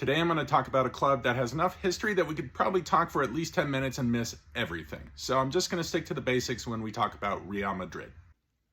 Today I'm going to talk about a club that has enough history that we could probably talk for at least 10 minutes and miss everything. So I'm just going to stick to the basics when we talk about Real Madrid.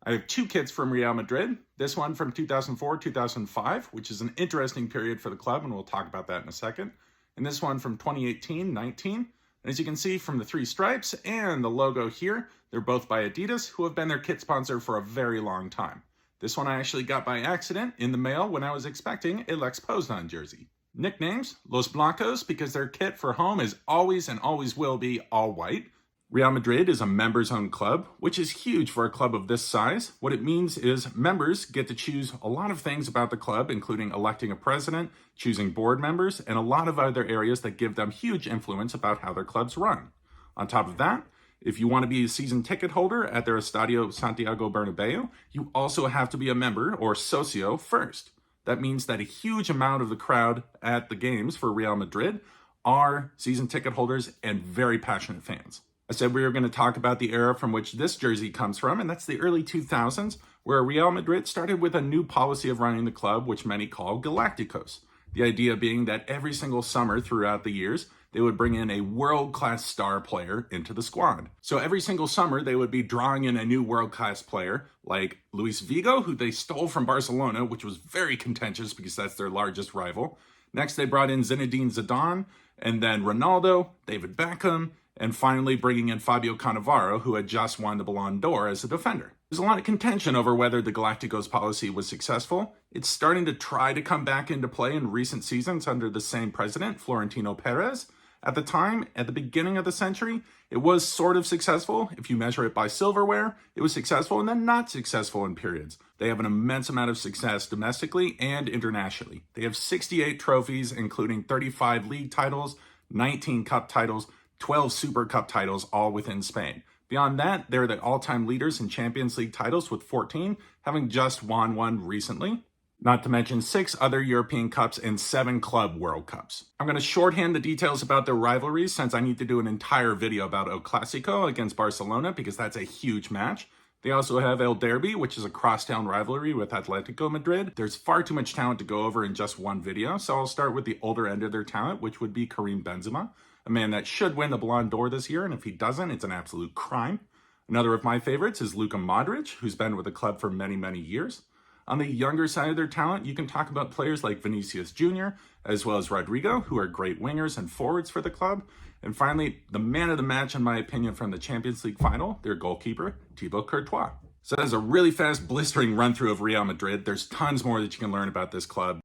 I have two kits from Real Madrid. This one from 2004-2005, which is an interesting period for the club, and we'll talk about that in a second. And this one from 2018-19. And as you can see from the three stripes and the logo here, they're both by Adidas, who have been their kit sponsor for a very long time. This one I actually got by accident in the mail when I was expecting a Lex Poznan jersey. Nicknames, Los Blancos, because their kit for home is always and always will be all white. Real Madrid is a members-owned club, which is huge for a club of this size. What it means is members get to choose a lot of things about the club, including electing a president, choosing board members, and a lot of other areas that give them huge influence about how their club's run. On top of that, if you want to be a season ticket holder at their Estadio Santiago Bernabeu, you also have to be a member, or socio, first. That means that a huge amount of the crowd at the games for Real Madrid are season ticket holders and very passionate fans. I said we were going to talk about the era from which this jersey comes from, and that's the early 2000s, where Real Madrid started with a new policy of running the club, which many call Galacticos. The idea being that every single summer throughout the years, they would bring in a world-class star player into the squad. So every single summer, they would be drawing in a new world-class player, like Luis Figo, who they stole from Barcelona, which was very contentious because that's their largest rival. Next, they brought in Zinedine Zidane, and then Ronaldo, David Beckham, and finally bringing in Fabio Cannavaro, who had just won the Ballon d'Or as a defender. There's a lot of contention over whether the Galacticos policy was successful. It's starting to try to come back into play in recent seasons under the same president, Florentino Perez. At the time, at the beginning of the century, it was sort of successful. If you measure it by silverware, it was successful and then not successful in periods. They have an immense amount of success domestically and internationally. They have 68 trophies, including 35 league titles, 19 cup titles, 12 Super Cup titles, all within Spain. Beyond that, they're the all-time leaders in Champions League titles with 14, having just won one recently. Not to mention 6 other European Cups and 7 Club World Cups. I'm going to shorthand the details about their rivalries since I need to do an entire video about El Clásico against Barcelona because that's a huge match. They also have El Derby, which is a crosstown rivalry with Atletico Madrid. There's far too much talent to go over in just one video, so I'll start with the older end of their talent, which would be Karim Benzema, a man that should win the Ballon d'Or this year, and if he doesn't, it's an absolute crime. Another of my favorites is Luka Modric, who's been with the club for many, many years. On the younger side of their talent, you can talk about players like Vinicius Jr., as well as Rodrigo, who are great wingers and forwards for the club. And finally, the man of the match, in my opinion, from the Champions League final, their goalkeeper, Thibaut Courtois. So that is a really fast, blistering run-through of Real Madrid. There's tons more that you can learn about this club.